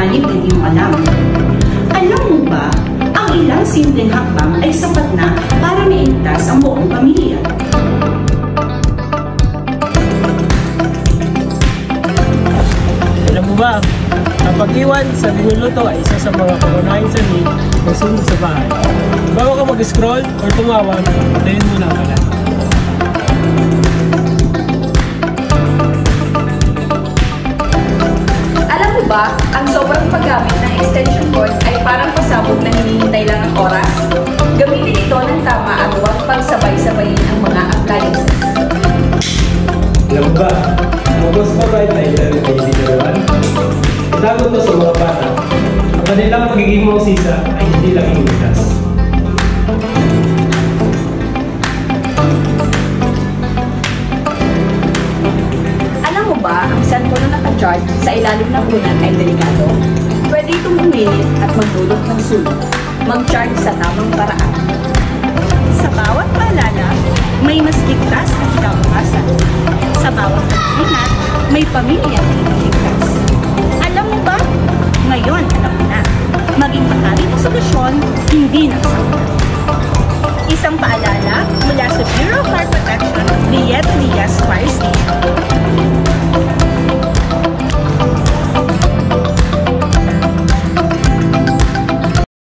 panganib na di mo alam. Alam mo ba, ang ilang simpleng hakbang ay sapat na para mailigtas ang buong pamilya. Alam mo ba, ang pag-iwan sa niluluto ay isa sa mga pangunahing sanhi ng sunog sa bahay. Bago ka mag-scroll or tumawag, tayin mo na ang kalat. Alam mo ba, ang sobrang paggamit ng extension cord ay parang pasabog na hinihintay lang ang oras? Gamitin ito ng tama at huwag pagsabay-sabayin ang mga appliances. Alam mo ba, ang Cosmo Bright Light ay hindi itago to sa mga bata. Ang kanilang pagiging mausisa ay hindi lang iligtas. Alam mo ba, ang cellphone na naka-charge sa ilalim ng unan ay delikado? Pwede itong uminit at magdulot ng sunog. Mag-charge sa tamang paraan. Sa bawat paalala, may mas ligtas at kinabukasan. Sa bawat pag-ingat, may pamilya na iniligtas. Alam mo ba? Ngayon, alam mo na. Maging mahali ng solusyon, hindi ng sakit. Isang paalala,